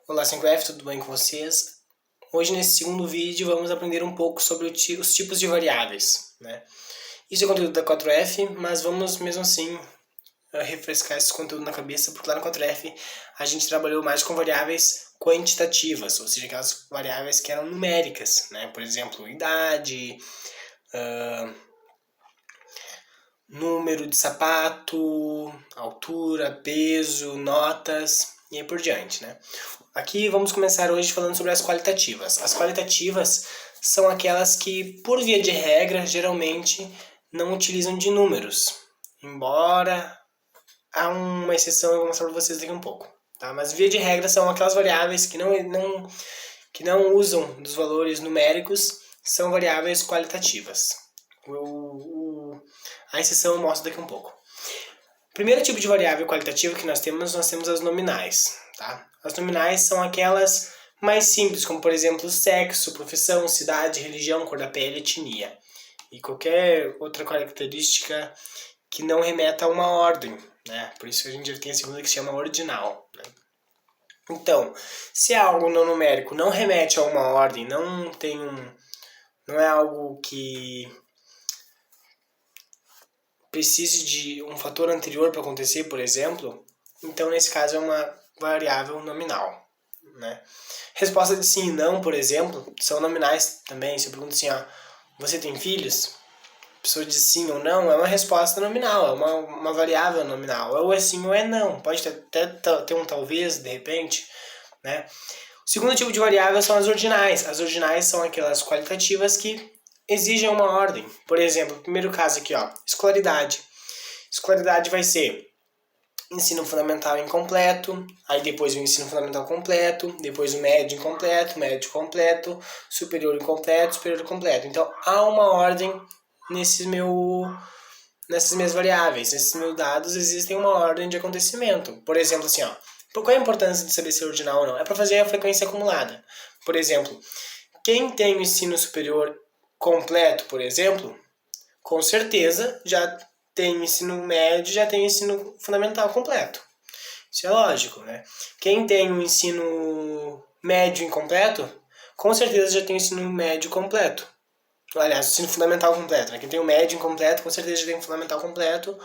Olá, 5F, tudo bem com vocês? Hoje, nesse segundo vídeo, vamos aprender um pouco sobre os tipos de variáveis, né? Isso é conteúdo da 4F, mas vamos, mesmo assim, refrescar esse conteúdo na cabeça, porque lá na 4F a gente trabalhou mais com variáveis quantitativas, ou seja, aquelas variáveis que eram numéricas, né? Por exemplo, idade, número de sapato, altura, peso, notas e aí por diante, né? Aqui vamos começar hoje falando sobre as qualitativas. As qualitativas são aquelas que, por via de regra, geralmente não utilizam de números, embora há uma exceção, eu vou mostrar para vocês daqui a um pouco. Tá? Mas via de regra são aquelas variáveis que não usam dos valores numéricos, são variáveis qualitativas. A exceção eu mostro daqui a um pouco. Primeiro tipo de variável qualitativa que nós temos as nominais. Tá? As nominais são aquelas mais simples, como por exemplo sexo, profissão, cidade, religião, cor da pele, etnia. E qualquer outra característica que não remeta a uma ordem. Né? Por isso que a gente já tem a segunda que se chama ordinal. Né? Então, se algo não numérico não remete a uma ordem, não é algo que precise de um fator anterior para acontecer, por exemplo, então nesse caso é uma variável nominal. Né? Resposta de sim e não, por exemplo, são nominais também. Se eu pergunto assim, você tem filhos? A pessoa diz sim ou não, é uma resposta nominal, é uma variável nominal. Ou é sim ou é não. Pode até ter um talvez, de repente. Né? O segundo tipo de variável são as ordinais. As ordinais são aquelas qualitativas que exigem uma ordem. Por exemplo, o primeiro caso aqui, escolaridade. Escolaridade vai ser ensino fundamental incompleto, aí depois o ensino fundamental completo, depois o médio incompleto, médio completo, superior incompleto, superior completo. Então há uma ordem nessas minhas variáveis, nesses meus dados existem uma ordem de acontecimento. Por exemplo, assim, qual é a importância de saber se é ordinal ou não? É para fazer a frequência acumulada. Por exemplo, quem tem o ensino superior completo, por exemplo, com certeza já tem ensino médio, já tem ensino fundamental completo. Isso é lógico, né? Quem tem o ensino médio incompleto, com certeza já tem o ensino médio completo. Aliás, o ensino fundamental completo, né? Quem tem o médio incompleto, com certeza já tem o fundamental completo.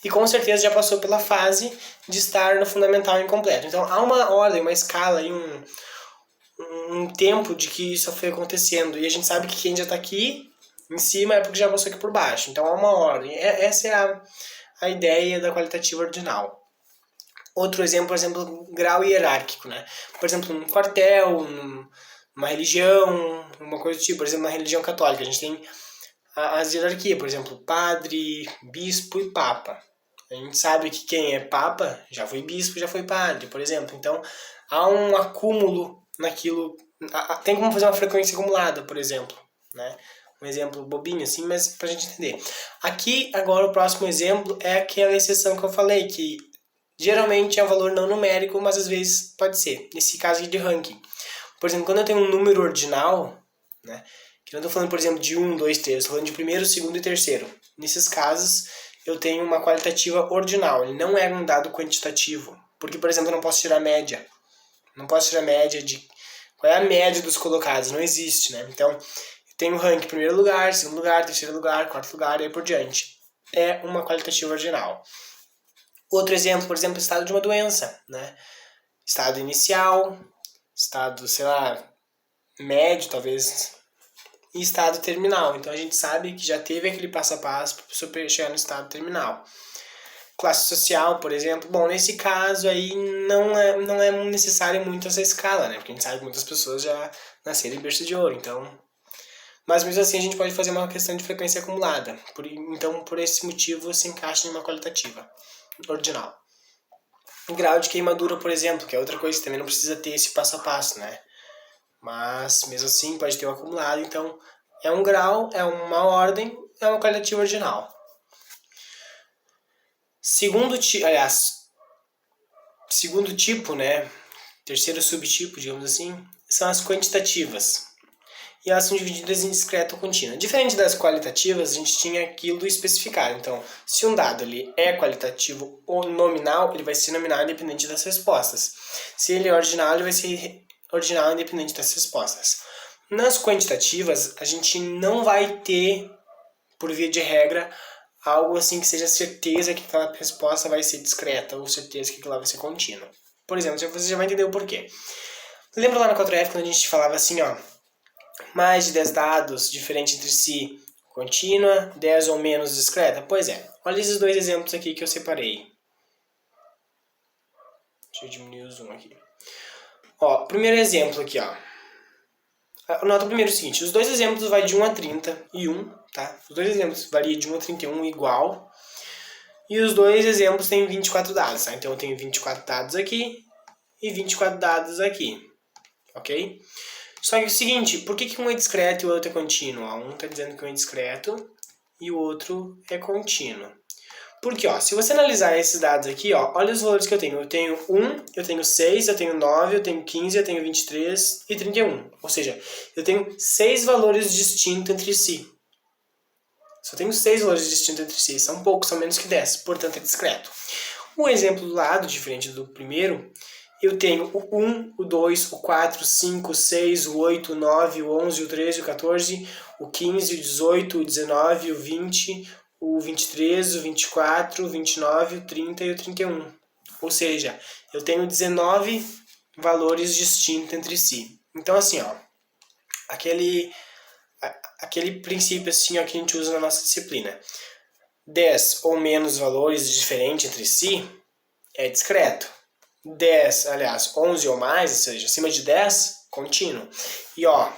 E com certeza já passou pela fase de estar no fundamental incompleto. Então há uma ordem, uma escala e um tempo de que isso foi acontecendo. E a gente sabe que quem já está aqui em cima é porque já passou aqui por baixo. Então há uma ordem. Essa é a ideia da qualitativa ordinal. Outro exemplo, por exemplo, grau hierárquico, né? Por exemplo, num quartel, numa religião, uma coisa do tipo. Por exemplo, na religião católica, a gente tem as hierarquias, por exemplo, padre, bispo e papa. A gente sabe que quem é papa já foi bispo, já foi padre, por exemplo. Então, há um acúmulo naquilo. Tem como fazer uma frequência acumulada, por exemplo, né? Um exemplo bobinho assim, mas pra gente entender. Aqui, agora, o próximo exemplo é aquela exceção que eu falei, que geralmente é um valor não numérico, mas às vezes pode ser. Nesse caso aqui de ranking. Por exemplo, quando eu tenho um número ordinal, né? Que não estou falando, por exemplo, de 1, 2, 3, estou falando de primeiro, segundo e terceiro. Nesses casos, eu tenho uma qualitativa ordinal, ele não é um dado quantitativo. Porque, por exemplo, eu não posso tirar média. Não posso tirar média de... Qual é a média dos colocados? Não existe, né? Então, tem o ranking primeiro lugar, segundo lugar, terceiro lugar, quarto lugar e aí por diante. É uma qualitativa ordinal. Outro exemplo, por exemplo, estado de uma doença, né? Estado inicial, estado, sei lá, médio, talvez, e estado terminal. Então a gente sabe que já teve aquele passo a passo para a pessoa chegar no estado terminal. Classe social, por exemplo. Bom, nesse caso aí não é necessário muito essa escala, né? Porque a gente sabe que muitas pessoas já nasceram em berço de ouro, então... Mas mesmo assim a gente pode fazer uma questão de frequência acumulada. Então, por esse motivo, se encaixa em uma qualitativa ordinal. Grau de queimadura, por exemplo, que é outra coisa que também não precisa ter esse passo a passo, né? Mas, mesmo assim, pode ter um acumulado. Então, é um grau, é uma ordem, é uma qualitativa ordinal. Segundo tipo, né? Terceiro subtipo, digamos assim, são as quantitativas. e elas são divididas em discreta ou contínua. Diferente das qualitativas, a gente tinha aquilo especificado. Então, se um dado ele é qualitativo ou nominal, ele vai ser nominal independente das respostas. Se ele é ordinal, ele vai ser ordinal independente das respostas. Nas quantitativas, a gente não vai ter, por via de regra, algo assim que seja certeza que aquela resposta vai ser discreta ou certeza que aquela vai ser contínua. Por exemplo, você já vai entender o porquê. Lembra lá na 4F quando a gente falava assim, ó, mais de 10 dados diferentes entre si, contínua, 10 ou menos discreta? Pois é, olha esses dois exemplos aqui que eu separei. Deixa eu diminuir o zoom aqui. Ó, primeiro exemplo aqui, ó. Nota primeiro o seguinte, os dois exemplos vai de 1 a 31, tá? Os dois exemplos variam de 1 a 31 igual. E os dois exemplos têm 24 dados, tá? Então eu tenho 24 dados aqui e 24 dados aqui, ok? Só que é o seguinte, por que um é discreto e o outro é contínuo? Um está dizendo que um é discreto e o outro é contínuo. Porque, ó, se você analisar esses dados aqui, ó, olha os valores que eu tenho. Eu tenho 1, eu tenho 6, eu tenho 9, eu tenho 15, eu tenho 23 e 31. Ou seja, eu tenho 6 valores distintos entre si. Só tenho 6 valores distintos entre si. São poucos, são menos que 10. Portanto, é discreto. O exemplo do lado, diferente do primeiro, eu tenho o 1, o 2, o 4, o 5, o 6, o 8, o 9, o 11, o 13, o 14, o 15, o 18, o 19, o 20, o 23, o 24, o 29, o 30 e o 31. Ou seja, eu tenho 19 valores distintos entre si. Então, assim, ó, aquele princípio assim, ó, que a gente usa na nossa disciplina. 10 ou menos valores diferentes entre si é discreto. 10, aliás, 11 ou mais, ou seja, acima de 10, contínuo. E ó,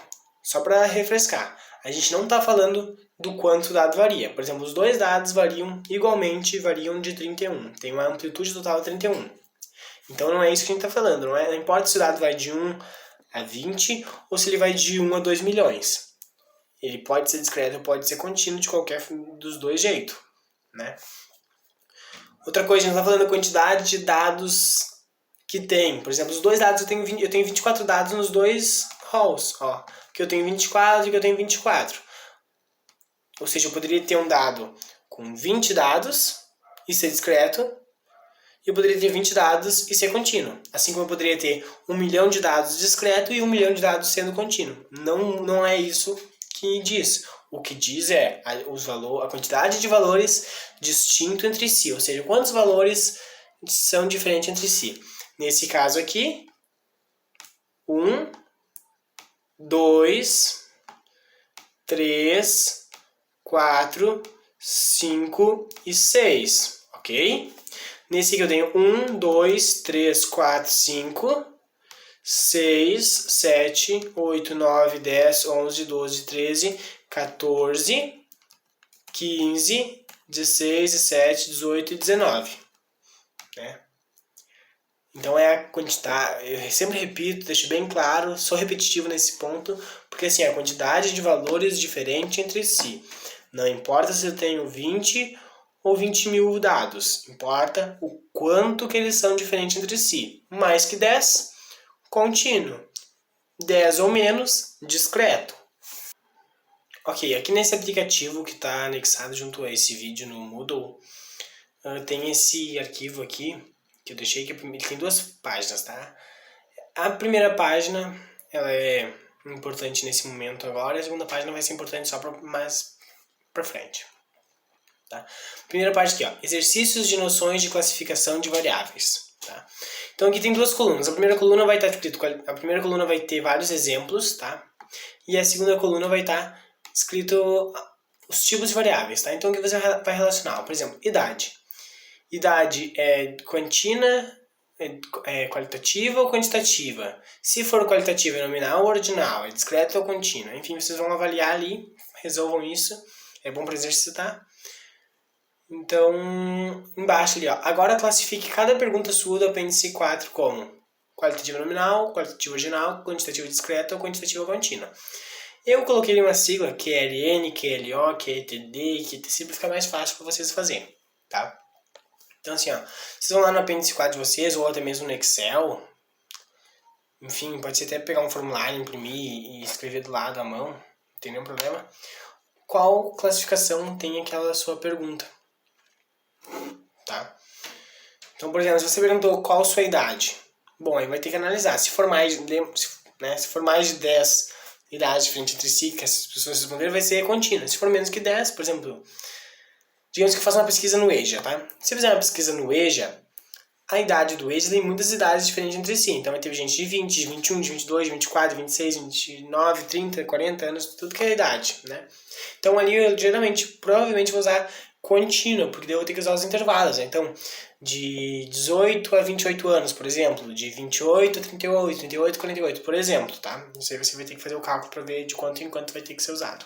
só para refrescar, a gente não está falando do quanto o dado varia. Por exemplo, os dois dados variam igualmente, variam de 31. Tem uma amplitude total de 31. Então não é isso que a gente está falando. Não importa se o dado vai de 1 a 20 ou se ele vai de 1 a 2 milhões. Ele pode ser discreto ou pode ser contínuo de qualquer dos dois jeitos, né? Outra coisa, a gente está falando da quantidade de dados que tem. Por exemplo, os dois dados, eu tenho 24 dados nos dois halls, ó. Que eu tenho 24 e que eu tenho 24. Ou seja, eu poderia ter um dado com 20 dados e ser discreto. E eu poderia ter 20 dados e ser contínuo. Assim como eu poderia ter 1 milhão de dados discreto e 1 milhão de dados sendo contínuo. Não é isso que diz. O que diz é a quantidade de valores distinto entre si. Ou seja, quantos valores são diferentes entre si. Nesse caso aqui, 1, 2, 3, 4, 5 e 6, ok? Nesse aqui eu tenho 1, 2, 3, 4, 5, 6, 7, 8, 9, 10, 11, 12, 13, 14, 15, 16, 17, 18 e 19, né? Então é a quantidade, eu sempre repito, deixo bem claro, sou repetitivo nesse ponto, porque assim, a quantidade de valores diferente entre si. Não importa se eu tenho 20 ou 20 mil dados, importa o quanto que eles são diferentes entre si. Mais que 10, contínuo. 10 ou menos, discreto. Ok, aqui nesse aplicativo que está anexado junto a esse vídeo no Moodle, tem esse arquivo aqui, que eu deixei, que ele tem 2 páginas, tá? A primeira página, ela é importante nesse momento agora, e a segunda página vai ser importante só mais pra frente. Tá? Primeira parte aqui, ó, exercícios de noções de classificação de variáveis. Tá? Então aqui tem 2 colunas. A primeira coluna vai ter vários exemplos, tá? E a segunda coluna vai estar escrito os tipos de variáveis, tá? Então aqui você vai relacionar, por exemplo, idade. Idade é contínua, é qualitativa ou quantitativa? Se for qualitativa, é nominal ou ordinal? É discreta ou contínua? Enfim, vocês vão avaliar ali, resolvam isso. É bom para exercitar. Então, embaixo ali, ó. Agora classifique cada pergunta sua do apêndice 4 como qualitativa nominal, qualitativa ordinal, quantitativa discreta ou quantitativa contínua. Eu coloquei uma sigla, QLN, QLO, QTD, QTC, para ficar mais fácil para vocês fazerem, tá? Então, assim, ó, vocês vão lá no apêndice 4 de vocês, ou até mesmo no Excel, enfim, pode ser até pegar um formulário, imprimir e escrever do lado à mão, não tem nenhum problema. Qual classificação tem aquela sua pergunta, tá? Então, por exemplo, se você perguntou qual a sua idade, bom, aí vai ter que analisar. Se for mais, né, se for mais de 10 idades diferentes entre si, que essas pessoas responderam, vai ser contínua. Se for menos que 10, por exemplo, digamos que eu faça uma pesquisa no EJA, tá? Se eu fizer uma pesquisa no EJA, a idade do EJA tem muitas idades diferentes entre si. Então vai ter gente de 20, de 21, de 22, de 24, 26, 29, 30, 40 anos, tudo que é idade, né? Então ali eu geralmente, provavelmente vou usar contínua, porque daí eu vou ter que usar os intervalos. Né? Então, de 18 a 28 anos, por exemplo, de 28 a 38, 38 a 48, por exemplo, tá? Isso aí você vai ter que fazer o cálculo para ver de quanto em quanto vai ter que ser usado.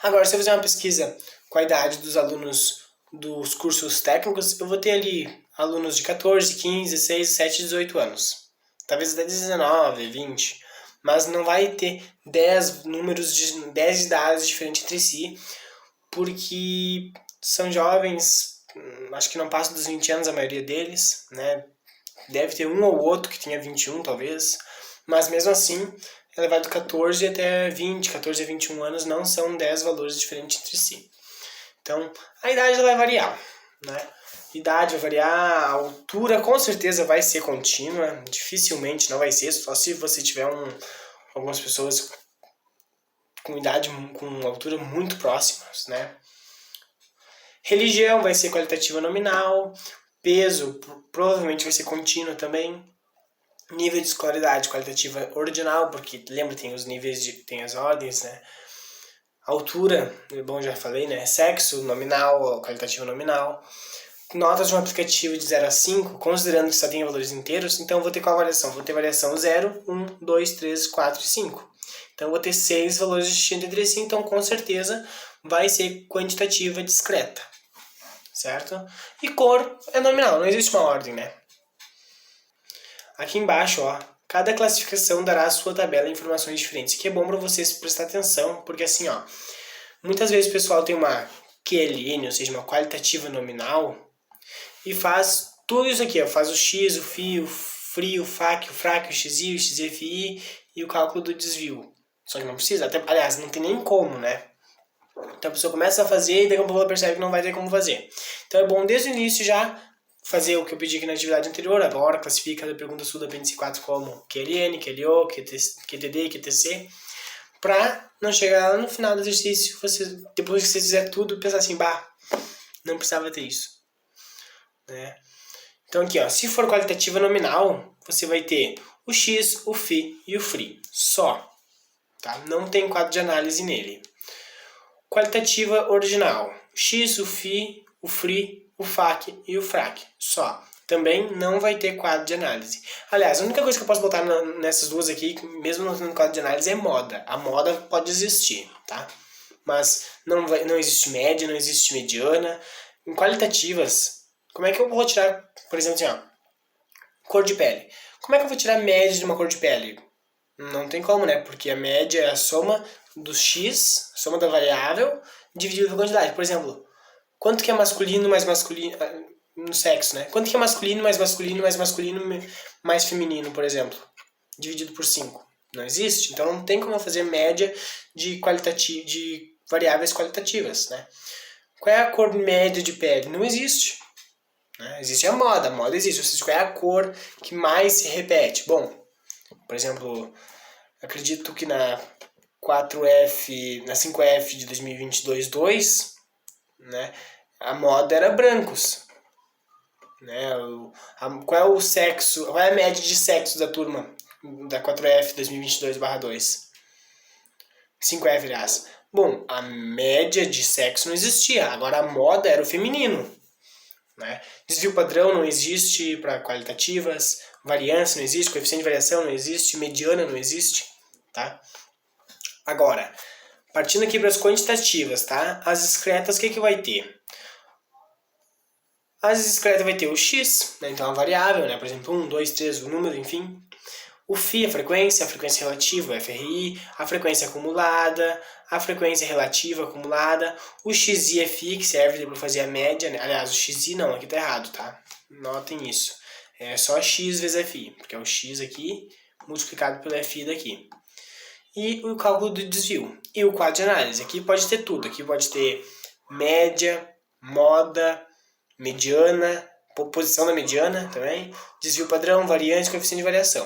Agora, se eu fizer uma pesquisa com a idade dos alunos dos cursos técnicos, eu vou ter ali alunos de 14, 15, 16, 17, 18 anos. Talvez até 19, 20. Mas não vai ter 10 números de 10 idades diferentes entre si, porque são jovens, acho que não passam dos 20 anos a maioria deles, né? Deve ter um ou outro que tenha 21, talvez. Mas mesmo assim, ela vai do 14 até 20, 14 a 21 anos, não são 10 valores diferentes entre si. Então, a idade vai variar, né? Idade vai variar, a altura com certeza vai ser contínua, dificilmente não vai ser, só se você tiver algumas pessoas com idade, com altura muito próximas, né? Religião vai ser qualitativa nominal, peso provavelmente vai ser contínuo também, nível de escolaridade qualitativa ordinal, porque lembra, tem os níveis, tem as ordens, né? Altura, bom, já falei, né? Sexo nominal, qualitativa nominal. Notas de um aplicativo de 0 a 5, considerando que só tem valores inteiros, então eu vou ter qual variação? Vou ter variação 0, 1, 2, 3, 4 e 5. Então eu vou ter 6 valores distintos entre si, então com certeza vai ser quantitativa discreta, certo? E cor é nominal, não existe uma ordem, né? Aqui embaixo, ó, cada classificação dará a sua tabela de informações diferentes, que é bom para vocês prestar atenção, porque assim, ó, muitas vezes o pessoal tem uma QLN, ou seja, uma qualitativa nominal, e faz tudo isso aqui, ó, faz o X, o Φ, o FRI, o FAC, o FRAC, o XI, o XFI e o cálculo do desvio. Só que não precisa, até, aliás, não tem nem como, né? Então a pessoa começa a fazer e daqui a pouco ela percebe que não vai ter como fazer. Então é bom desde o início já fazer o que eu pedi aqui na atividade anterior, agora classifica a pergunta sul do apêndice 4 como QLN, QLO, QTD, QTC, para não chegar lá no final do exercício, você, depois que você fizer tudo, pensar assim, bah, não precisava ter isso. Né? Então aqui, ó, se for qualitativa nominal, você vai ter o X, o Φ e o FRI, só. Tá? Não tem quadro de análise nele. Qualitativa ordinal, X, o Φ, o FRI, o FAC e o FRAC, só. Também não vai ter quadro de análise. Aliás, a única coisa que eu posso botar nessas duas aqui, mesmo não tendo quadro de análise, é moda. A moda pode existir, tá? Mas não existe média, não existe mediana. Em qualitativas, como é que eu vou tirar, por exemplo, assim, ó, cor de pele? Como é que eu vou tirar a média de uma cor de pele? Não tem como, né? Porque a média é a soma do X, a soma da variável, dividido pela quantidade. Por exemplo, quanto que é masculino mais masculino no sexo, né? Quanto que é masculino mais masculino mais masculino mais feminino, por exemplo? Dividido por 5. Não existe. Então não tem como eu fazer média de variáveis qualitativas, né? Qual é a cor média de pele? Não existe. Né? Existe a moda existe. Ou seja, qual é a cor que mais se repete? Bom, por exemplo, acredito que na 4F, na 5F de 2022-2, né, a moda era brancos. Né? Qual é o sexo, qual é a média de sexo da turma da 4F 2022/2? 5F, aliás. Bom, a média de sexo não existia, agora a moda era o feminino. Né? Desvio padrão não existe para qualitativas, variância não existe, coeficiente de variação não existe, mediana não existe. Tá? Agora, partindo aqui para as quantitativas, tá? As discretas, o que vai ter? As discretas vai ter o X, né? Então a variável, né? Por exemplo, 1, 2, 3, o número, enfim. O Φ, a frequência relativa, o FRI, a frequência acumulada, a frequência relativa acumulada, o XI FI, que serve para fazer a média, né? Aliás, o XI não, aqui tá errado, tá? Notem isso. É só x vezes fi, porque é o x aqui multiplicado pelo fi daqui. E o cálculo do desvio. E o quadro de análise. Aqui pode ter tudo. Aqui pode ter média, moda, mediana, posição da mediana também, desvio padrão, variância, coeficiente de variação.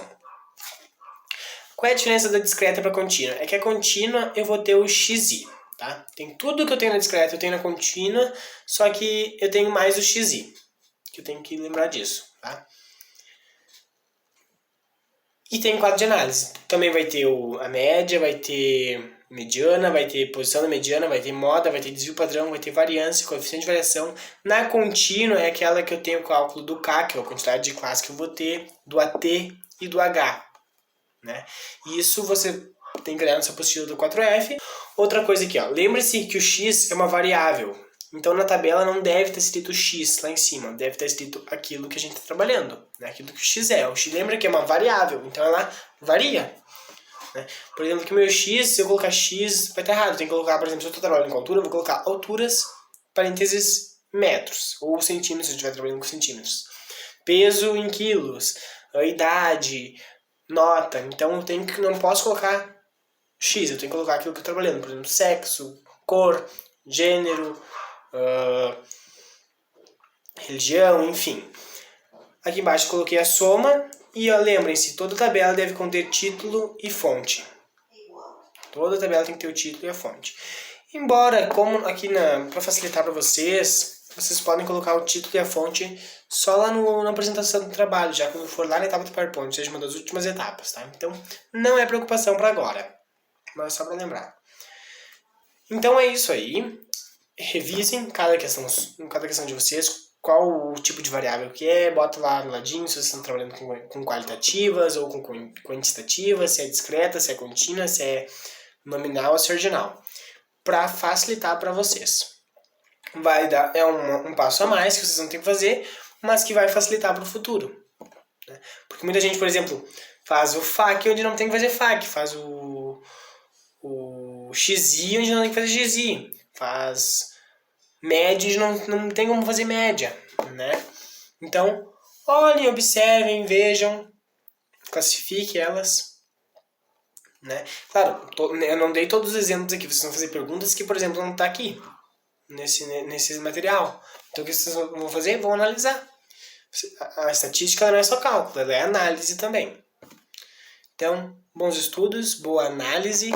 Qual é a diferença da discreta para a contínua? É que a contínua eu vou ter o xi, tá? Tem tudo que eu tenho na discreta, eu tenho na contínua, só que eu tenho mais o xi, que eu tenho que lembrar disso, tá? E tem quadro de análise. Também vai ter a média, vai ter mediana, vai ter posição da mediana, vai ter moda, vai ter desvio padrão, vai ter variância, coeficiente de variação. Na contínua é aquela que eu tenho o cálculo do K, que é a quantidade de classe que eu vou ter, do AT e do H. Né? Isso você tem que olhar nessa apostila do 4F. Outra coisa aqui, ó, lembre-se que o X é uma variável. Então na tabela não deve estar escrito X lá em cima, deve estar escrito aquilo que a gente está trabalhando, né? Aquilo que o X é. O X lembra que é uma variável, então ela varia. Né? Por exemplo, que o meu X, se eu colocar X, vai estar errado. Tem que colocar, por exemplo, se eu estou trabalhando com altura, eu vou colocar alturas, parênteses, metros, ou centímetros, se eu estiver trabalhando com centímetros. Peso em quilos, a idade, nota. Então eu tenho que, não posso colocar X, eu tenho que colocar aquilo que eu estou trabalhando. Por exemplo, sexo, cor, gênero, religião, enfim. Aqui embaixo coloquei a soma e lembrem-se, toda tabela deve conter título e fonte. Toda tabela tem que ter o título e a fonte. Embora, como aqui para facilitar para vocês, vocês podem colocar o título e a fonte só lá na apresentação do trabalho, já quando for lá na etapa do PowerPoint, seja uma das últimas etapas, tá? Então, não é preocupação para agora, mas só para lembrar. Então é isso aí. Revisem cada questão de vocês, qual o tipo de variável que é, bota lá no ladinho se vocês estão trabalhando com qualitativas ou com quantitativas, se é discreta, se é contínua, se é nominal ou se é ordinal, para facilitar para vocês. Vai dar um passo a mais que vocês vão ter que fazer, mas que vai facilitar para o futuro. Né? Porque muita gente, por exemplo, faz o FAQ onde não tem que fazer FAQ, faz o XI onde não tem que fazer XI, faz média onde não tem como fazer média, né? Então, olhem, observem, vejam, classifiquem elas, né? Claro, eu não dei todos os exemplos aqui, vocês vão fazer perguntas que, por exemplo, não está aqui, nesse material. Então, o que vocês vão fazer? Vão analisar. A estatística não é só cálculo, ela é análise também. Então, bons estudos, boa análise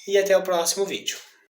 e até o próximo vídeo.